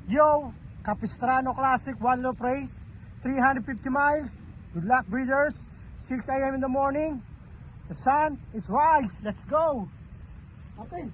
Yo, Capistrano Classic, one loop race, 350 miles. Good luck, breeders. 6 a.m. in the morning. The sun is rise. Let's go. Okay.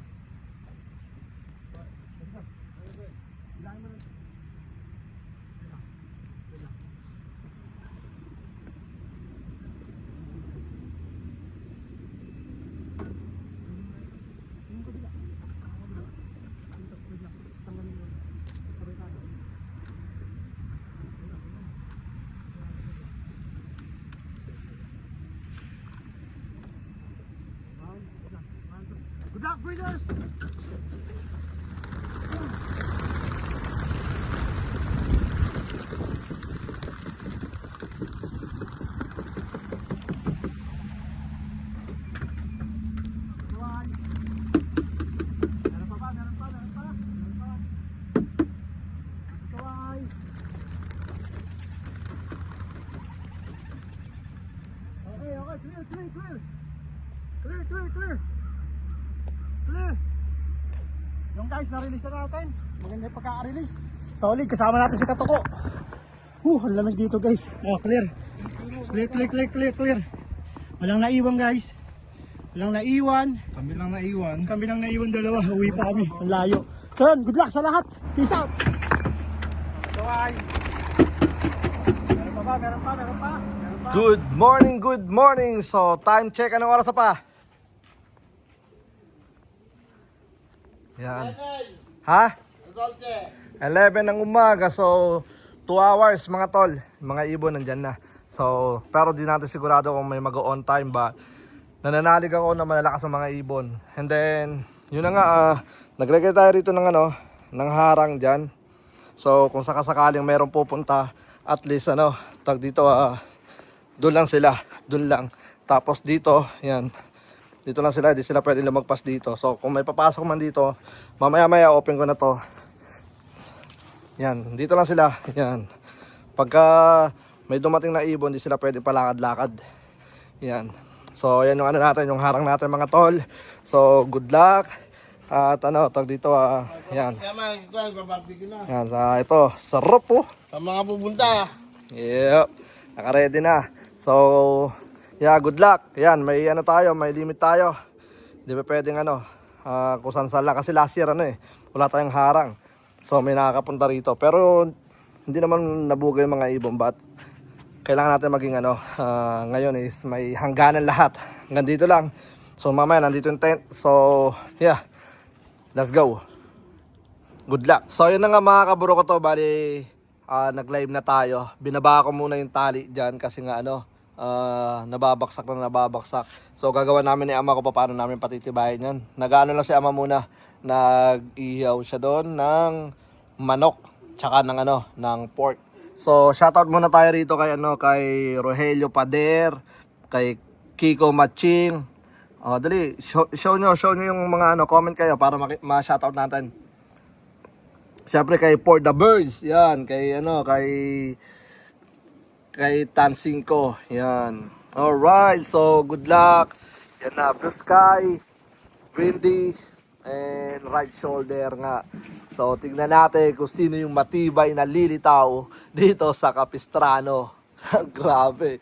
Good luck, breeders! Clear. Yung guys, na-release na natin. Maganda yung pagka-release. Solid, kasama natin si Katoko. Ang lamig dito guys. Clear. Clear. Walang naiwan guys. Walang naiwan. Kami lang naiwan dalawa. Uwi pa kami. Ang layo. So yun, good luck sa lahat. Peace out. Bye. Meron pa. Good morning. So, time check. Anong oras na pa? Yan. Ha? 11 ng umaga. So, 2 hours mga tol. Mga ibon nandyan na. So, pero di natin sigurado kung may mag-on time ba. Nananalig ako na malalakas ng mga ibon. And then, yun na nga, naglagay tayo rito ng ng harang dyan. So, kung sakasakaling mayroong pupunta, at least tag dito, doon lang sila. Doon lang. Tapos dito, yan. Dito lang sila, hindi sila pwede lumagpas dito. So kung may papasok man dito, mamaya open ko na to. Yan, dito lang sila. Yan. Pagka may dumating na ibon, hindi sila pwede palakad-lakad. Yan. So yan yung natin, yung harang natin mga tol. So good luck. At tag dito, yan. Yan, ito, sarap po. Sa mga pupunta. Yep. Naka-ready na. So yeah, good luck. Yan, may tayo, may limit tayo. Hindi pa pwedeng kung saan lang. Kasi last year wala tayong harang. So may nakakapunta rito. Pero hindi naman nabugay yung mga ibon. But kailangan natin maging ngayon is may hangganan lahat. Hanggang dito lang. So mamaya nandito yung tent. So yeah, let's go. Good luck. So yun na nga mga kaburo ko to. Bali nag-live na tayo. Binaba ko muna yung tali dyan kasi nga nababaksak. So gagawa namin ni ama ko paano namin patitibayin yan. Nag-ano lang si ama muna, nag-ihaw siya doon ng manok tsaka ng pork. So shoutout muna tayo rito kay kay Rogelio Pader, kay Kiko Matching. Dali, show nyo yung mga comment kayo para ma-shoutout natin. Siyempre kay For the Birds, yan, kay Tansingko. Yan. Alright, so good luck. Yan na, Blue Sky, Windy, and Right Shoulder nga. So tignan natin kung sino yung matibay na lilitaw dito sa Capistrano. Grabe.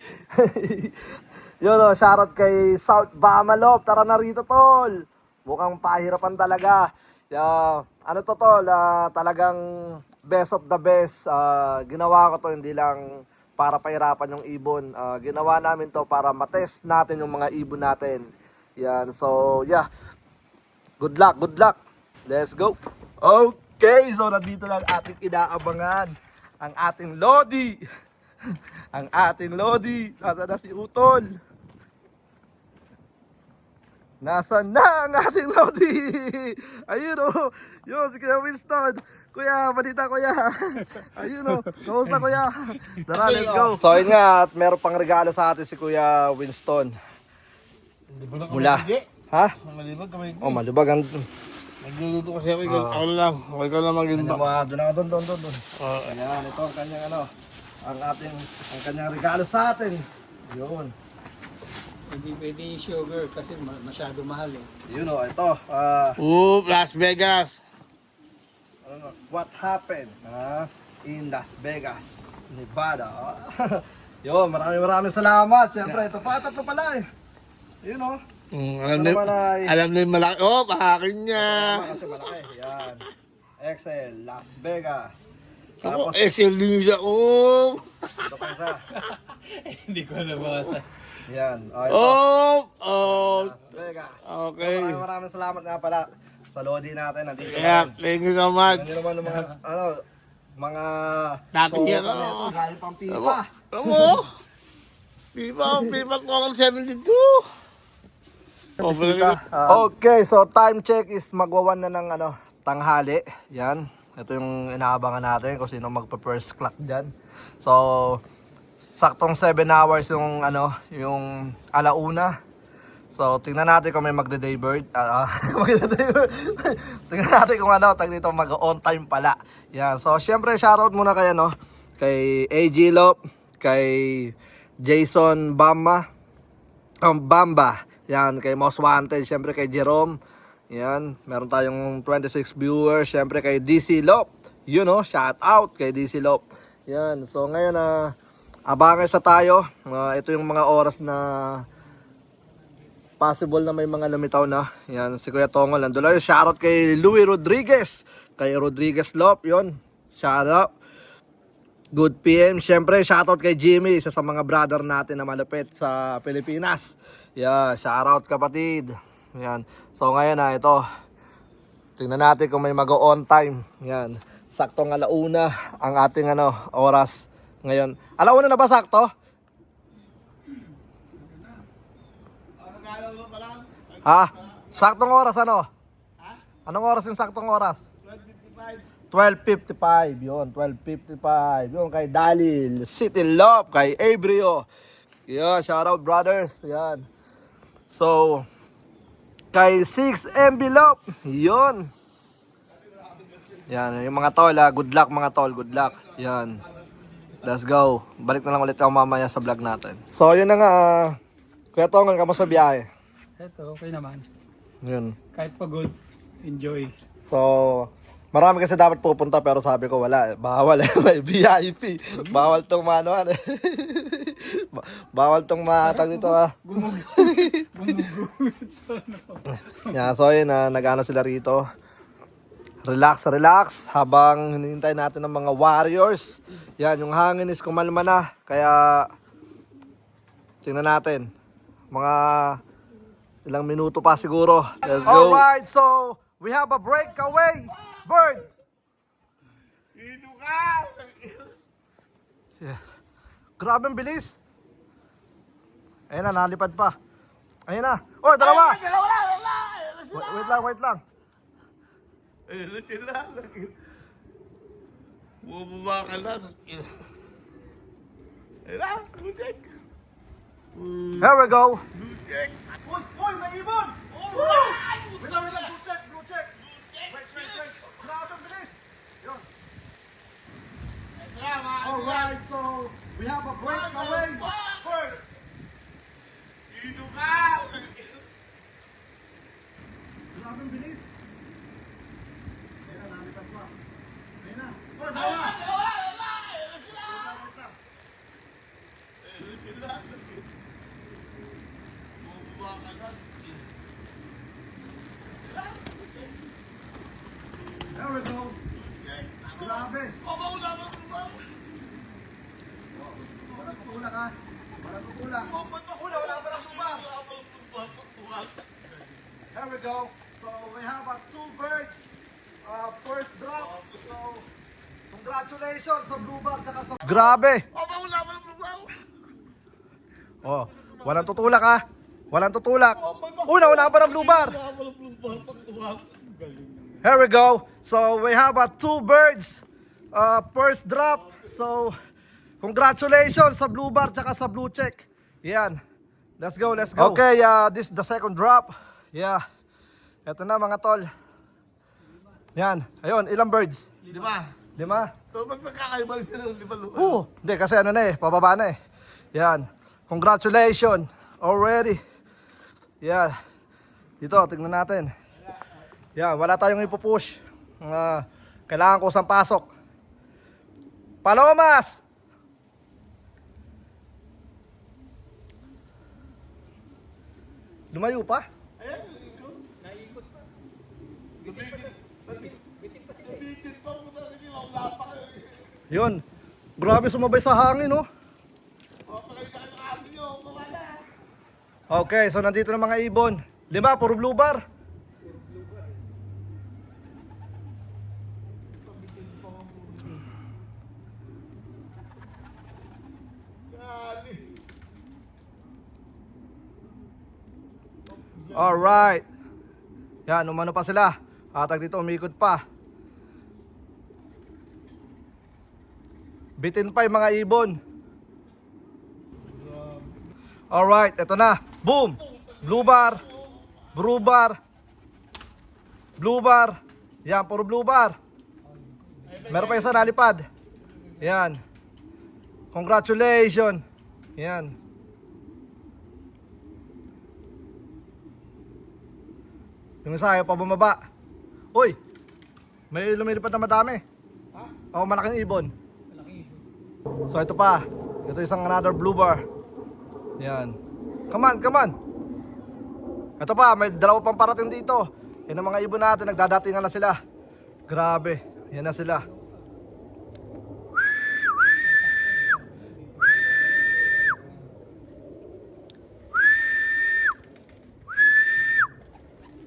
Yun shoutout kay South Bamalop. Tara na rito tol. Mukhang pahirapan talaga. Yeah, tol, talagang best of the best. Ginawa ko to hindi lang para pahirapan yung ibon. Ginawa namin to para matest natin yung mga ibon natin. Yan, so yeah. Good luck. Let's go. Okay, so nandito lang ating inaabangan. Ang ating Lodi. Ang ating Lodi. Nasaan na si Utol? Nasaan na ang ating Lodi? Ayun yun si Kuya Winston. Kuya, balita kuya. Ayun kamusta kuya? Tara, let's go. So yun nga, at meron pang regalo sa atin si Kuya Winston. Mula. Ha? Malibag ka malibag. Malibag ang... Nagluluto kasi ako, ako na lang. Ako lang mag-inba. Doon ako, doon. Ayan, ito ang kanyang ang kanyang regalo sa atin. Yun. Hindi pwede yung sugar kasi masyado mahal eh. Yun ito. Las Vegas. what happened in Las Vegas, Nevada. Yun, maraming salamat. Siyempre, ito pa, tatlo pala eh. Yun o. Alam na yung malaki. Oh, akin niya. Kasi malaki. Yan. Excel, Las Vegas. Ako, Excel din siya. Oh! Ito pa isa. Hindi ko nabasa. Yan. Ito. Oh! Las Vegas. Okay. Maraming salamat nga pala sa Lodi natin. Nandito Yeah, thank you so much. Ano naman ng mga, mga Dati soda yan, na ito, galing pang pipa. Alam mo? Pipa ko ang 72. Okay, so time check is magwawan na ng tanghali. Yan. Ito yung inaabangan natin kung sino magpa-first clock diyan. So saktong 7 hours yung yung alauna. So tingnan natin kung may magde-day bird. Magde-day bird. Tingnan natin kung tag dito mag-on time pala. Yan. So syempre shoutout muna kay kay AG Lop, kay Jason Bamba. Yan, kay Most Wanted, syempre kay Jerome. Yan, meron tayong 26 viewers, syempre kay DC Lop. Shout out kay DC Lop. Yan, so ngayon abangan sa tayo. Ito yung mga oras na possible na may mga lumitaw na. Yan, si Kuya Tongol nandoon. Shout out kay Louie Rodriguez, kay Rodriguez Lop, yon. Shout out. Good PM. Siyempre, shoutout kay Jimmy, isa sa mga brother natin na malupit sa Pilipinas. Yeah, shoutout kapatid. Yan. So ngayon ito. Tingnan natin kung may mag-on time. Yan. Saktong alauna ang ating oras ngayon. Alauna na ba sakto? Ha? Saktong oras Anong oras yung saktong oras? 12:55, yun, 12:55, yun, kay Dalil, City Love, kay Abrio, yun, shoutout brothers, yan, so, kay 6 Envelope, yun, yan, yung mga tol, good luck mga tol, good luck, yan, let's go, balik na lang ulit ako mamaya sa vlog natin. So, yun na nga, Kuya Tongan, kamusta biyahe? Eto, okay naman. Yun. Kahit pagod, enjoy. So, marami kasi dapat pupunta pero sabi ko wala, bawal may VIP. Bawal tong manuan. Bawal tong matag dito Gumugumit sa Yeah, so yun nag-ano sila rito. Relax habang hinihintay natin ng mga warriors. Yan, yung hangin is kumalma na. Kaya tingnan natin. Mga ilang minuto pa siguro. Let's go. Alright, so we have a breakaway. Bird! Dito ka! Yeah. Grabe ang bilis. Ayun na, nalipad pa. Ayun na. Oh, dalawa! Wait lang. Ayun sila. Bumaba ka na. Ayun na, butik. Here we go. Butik. Uy, may ibon! Wait lang, blue check. Wait. Grabe ang bilis. Yun. Alright, so we have a breakaway. Bird! Dito ka! Grabe ang bilis. Ayun na, nalipad pa. Ayun na. Oh, dalawa! There we go. Grabe. Walang tutulak ha. Walang tutulak. Wala pa lang tuba. There we go. So we have 2 birds. First drop. So congratulations sa blue bag at sa... Grabe. Oh, walang tutulak ha. Walang tutulak. Una pa ng blue bar. Here we go. So we have 2 birds. First drop. So congratulations sa blue bar at sa blue check. Yan. Let's go. Okay, this is the second drop. Yeah. Ito na mga tol. Yan. Ayun, ilang birds? 5. 5? So, ba't magkakaiba sila ng 5? Hindi kasi pababa na eh. Yan. Congratulations already. Yan. Dito, tingnan natin. Yan, wala tayong ipupush. Kailangan ko isang pasok. Palomas! Lumayo pa? Yun. Grabe sumabay sa hangin, oh. Okay, so nandito na mga ibon. 5, puro blue bar. Alright. Yan, umano pa sila. Atag dito, umikot pa. Bitin pa yung mga ibon. Alright, eto na. Boom! Blue bar. Blue bar. Blue bar. Yan, puro blue bar. Meron pa isa nalipad. Yan. Congratulations. Yan. Yung isa ayaw pa bumaba. Uy! May lumilipad na madami. Oo, malaking ibon. So ito pa. Ito isang another blue bar. Yan. Come on, come on. Ito pa, may dalawa pang parating dito. Yan ang mga ibon natin, nagdadatingan na sila. Grabe, yan na sila.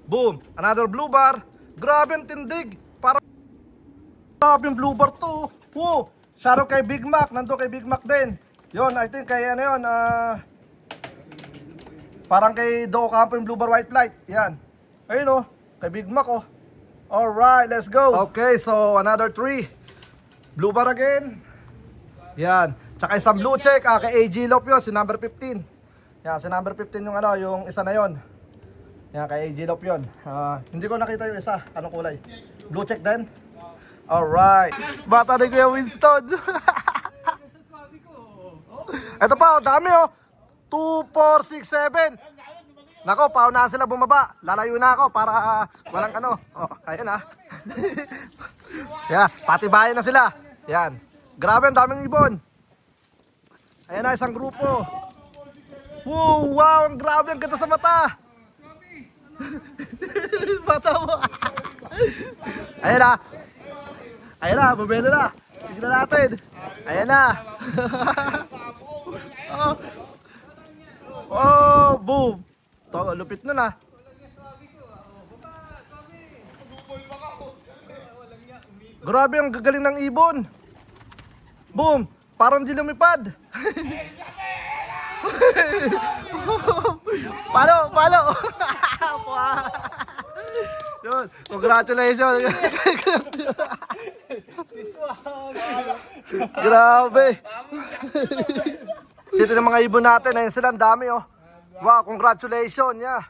Boom, another blue bar. Grabe ang tindig. Para grabe yung blue bar to. Wow, shoutout kay Big Mac. Nandun kay Big Mac din. Yon, I think kay ano yun, parang kay Do Campo yung blue bar white flight. Yan. Ayun, oh, kay Big Mac, oh. Alright, let's go. Okay, so another 3. Blue bar again. Yan. Tsaka isang blue check, kay AG Lop yun, si number 15. Yan, si number 15 yung ano, yung isa na yon. Yan, kay AG Lop yun. Hindi ko nakita yung isa. Anong kulay? Blue check din? Alright. Bata ni Kuya Winston. Ito pa, oh, dami, oh. 2, 4, 6, 7. Nako, paunahan sila bumaba. Lalayo na ako para walang ano. Oh, ayun ah. Yeah, patibayan na sila. Yan. Grabe, ang daming ibon. Ayan na, isang grupo. Wow, wow, ang grabe, ang ganda sa mata. Mata mo. Ayan na. Ayan na, bumelo na. Tignan natin. Ayan na. Oh. Oh, boom. To, lupit nun ah. Grabe ang gagaling ng ibon. Boom. Parang di lumipad. Palo, palo. Yun, congratulations. Grabe. Dito ng mga ibon natin, ayun sila, ang dami oh. Wow, congratulations, yeah.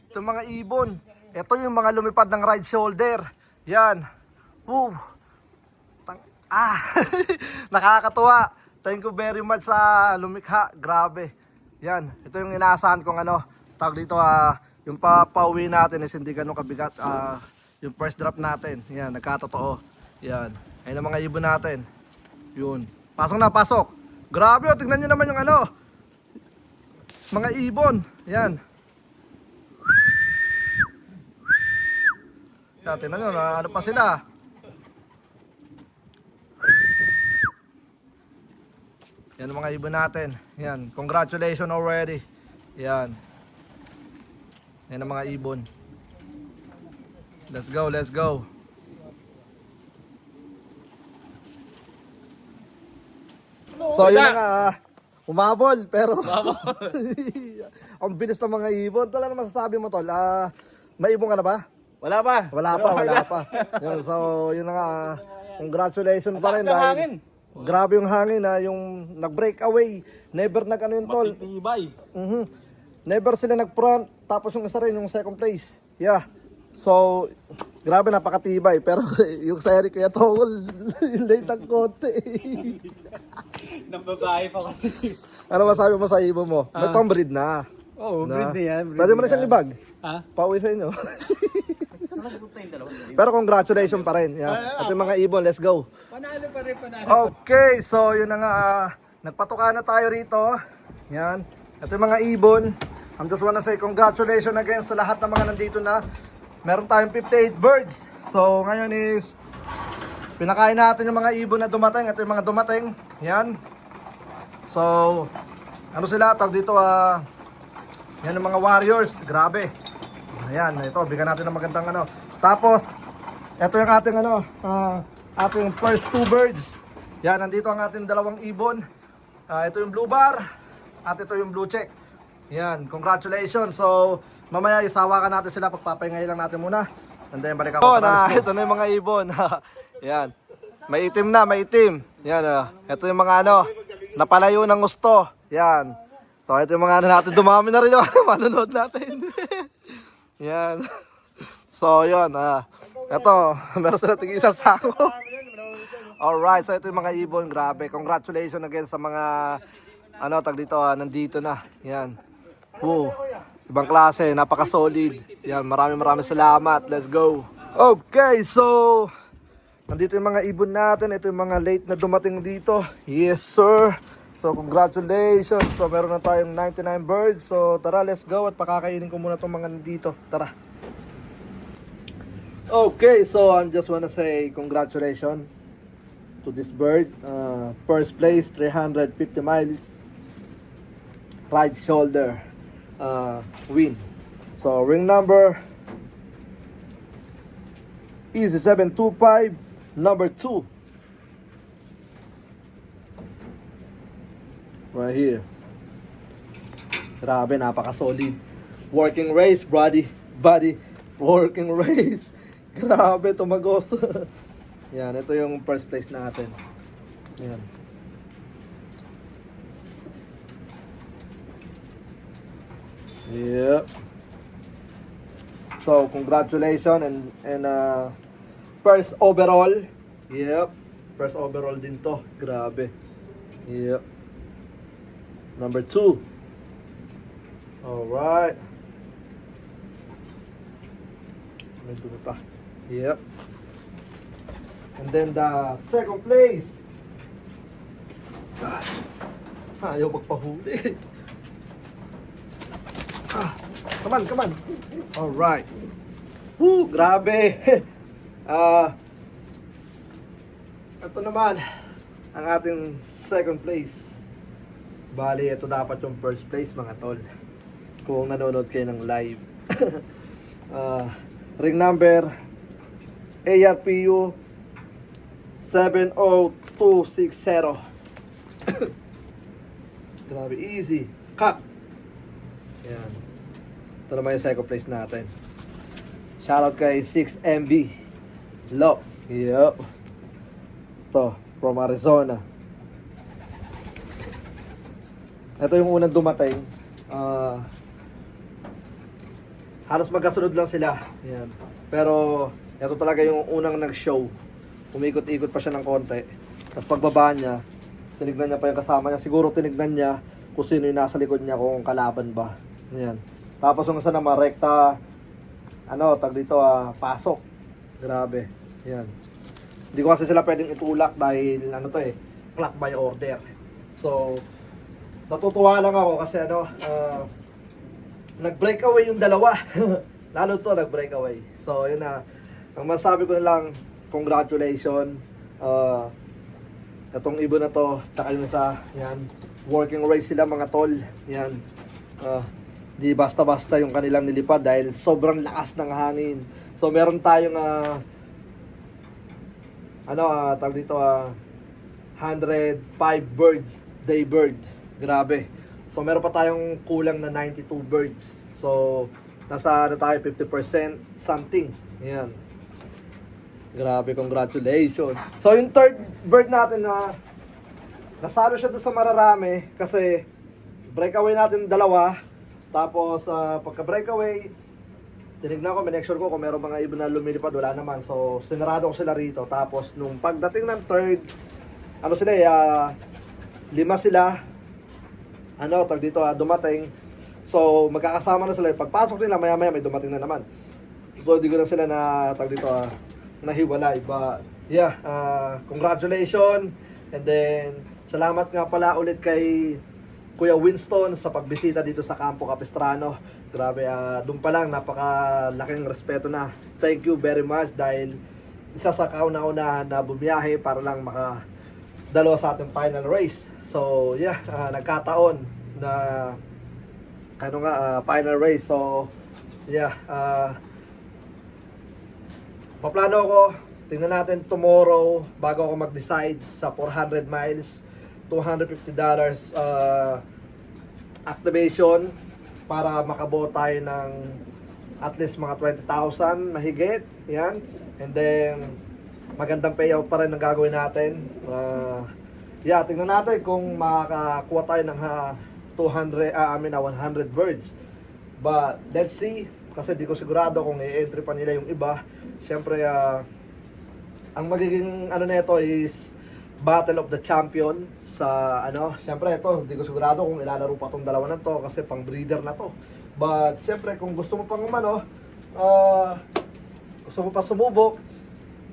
Ito mga ibon. Ito yung mga lumipad ng right shoulder. Yan. Woo. Nakakatuwa. Thank you very much sa lumikha. Grabe. Yan. Ito yung inaasahan kong ano. Tawag dito, yung papauwi natin is hindi ganun kabigat. Yung first drop natin. Yan, nagkatotoo. Yan. Ayun ang mga ibon natin. Yun. Pasok na, pasok. Grabe, oh, tignan nyo naman yung ano. Mga ibon. Yan. Yan, tignan nyo, ano pa sila. Yan ang mga ibon natin. Yan, congratulations already. Yan. Yan ang mga ibon. Let's go, let's go. So yun na nga, umabol, pero ang bilis ng mga ibon. Tol, ano masasabi mo, Tol? May ibon ka na ba? Wala pa. Wala pa. Yun, so yun na nga, congratulations pa rin. Dahil grabe yung hangin, yung nag-break away. Never nag-ano yun, Tol. Matitibay. Never sila nag-front, tapos yung isa rin, yung second place. Yeah. So, grabe, napakatibay. Pero yung sa Eric Kuya Tol, late ang konti. Nang babae pa kasi. Ano masabi mo sa ibon mo? May pang-breed na. Oo, breed na yan. Pwede mo na siyang ibag. Ha? Pauwi sa inyo. Pero congratulations pa rin. Yan. Ito yung mga ibon, let's go. Panalo pa rin, panalo. Okay, so yun na nga, nagpatuka na tayo rito. Yan. Ito yung mga ibon. I'm just wanna say congratulations again sa lahat ng mga nandito na. Meron tayong 58 birds. So ngayon is, pinakain natin yung mga ibon na dumating. Ito yung mga dumating. Yan. So, ano sila? Tawag dito, yan yung mga warriors. Grabe. Ayan, ito, bigyan natin ng magandang ano. Tapos, ito yung ating ano, ating first 2 birds. Yan, nandito ang ating dalawang ibon. Ito yung blue bar, at ito yung blue check. Yan, congratulations. So, mamaya isawakan natin sila, pagpapahingayin lang natin muna. And then, balik ako. Ito na yung mga ibon. Yan, may itim na, may itim. Yan, ito yung mga ano, napalayo ng gusto. Yan. So, ito yung mga ano natin, dumami na rin yung manonood natin. Yan. So, yun. Ito, meron sila tingin isang sako. Alright, so ito yung mga ibon. Grabe. Congratulations again sa mga, ano, tag dito, nandito na. Yan. Woo. Ibang klase, napaka-solid. Yan, maraming salamat. Let's go. Okay, so, nandito yung mga ibon natin. Ito yung mga late na dumating dito. Yes, sir. So, congratulations. So, meron na tayong 99 birds. So, tara, let's go. At pakakainin ko muna itong mga nandito. Tara. Okay, so I'm just wanna say congratulations to this bird. First place, 350 miles. Right shoulder. Win. So, ring number is 725, number 2. Right here. Grabe, napaka-solid. Working race, buddy. Working race. Grabe, tumagos. Yan, ito yung first place natin. Yan. Yep. So, congratulations and first overall. Yep. First overall din to. Grabe. Yep. Number 2. Alright. May dumi pa. Yep. And then the second place. Ayaw magpahuli. Come on. Alright. Woo, grabe. Ito naman ang ating second place. Bali, ito dapat yung first place, mga tol. Kung nanonood kayo ng live. Ring number ARPU 70260. Grabe, easy. Cut. Yan. Ito naman yung second place natin. Shoutout kay 6MB Love. Yup. Ito, from Arizona. Ito yung unang dumating. Halos magkasunod lang sila. Yan. Pero, ito talaga yung unang nag-show. Umikot-ikot pa siya ng konti. Tapos pagbaba niya, tinignan niya pa yung kasama niya. Siguro tinignan niya kung sino yung nasa likod niya, kung kalaban ba. Yan. Tapos yung isa naman, rekta, tag dito, pasok. Grabe. Yan. Hindi ko kasi sila pwedeng itulak dahil, clock by order. So, natutuwa lang ako kasi nag-breakaway yung dalawa. Lalo to nag-breakaway. So, yun na. Ang masabi ko na lang, congratulations. Itong ibon na to, tsaka yung isa, yan. Working race sila, mga tol. Yan. Di basta-basta yung kanilang nilipad dahil sobrang lakas ng hangin. So, meron tayong, tawag dito, 105 birds, day bird. Grabe. So, meron pa tayong kulang na 92 birds. So, nasa tayo 50% something. Yan. Grabe, congratulations. So, yung third bird natin nasalo siya doon sa mararami kasi breakaway natin dalawa. Tapos, pagka-breakaway, tinignan ko, make sure ko kung meron mga ibon na lumilipad, wala naman. So, sinarado ko sila rito. Tapos, nung pagdating ng third, lima sila, dumating. So, magkakasama na sila. Pagpasok nila, maya-maya may dumating na naman. So hindi ko na sila na tag dito nahiwalay. But yeah, congratulations. And then salamat nga pala ulit kay Kuya Winston sa pagbisita dito sa Campo Capistrano. Grabe, doon pa lang napakalaking respeto na. Thank you very much dahil isa sa kauna-unahan na bumiyahe para lang makadalo sa ating final race. So yeah, nagkataon na final race. So yeah, paplano ko, tingnan natin tomorrow bago ako mag-decide sa 400 miles, $250 activation para makabuo tayo ng at least mga 20,000 mahigit. Yan. And then magandang payout pa rin ang gagawin natin. Yeah, tingnan natin kung makakakuha tayo ng 100 birds. But let's see, kasi di ko sigurado kung i-entry pa nila yung iba. Siyempre, ang magiging nito is Battle of the Champion sa siyempre ito, hindi ko sigurado kung ilalaro pa tong dalawa na to kasi pang breeder na to. But siyempre kung gusto mo pang gusto mo pa sumubok,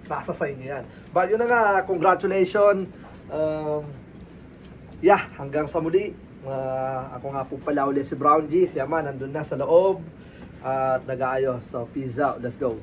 nasa sa inyo yan. But yun na nga, congratulations. Yeah, hanggang sa muli. Ako nga po pala ulit si Brown G. Si Yaman nandun na sa loob at nag-aayos. So peace out, let's go.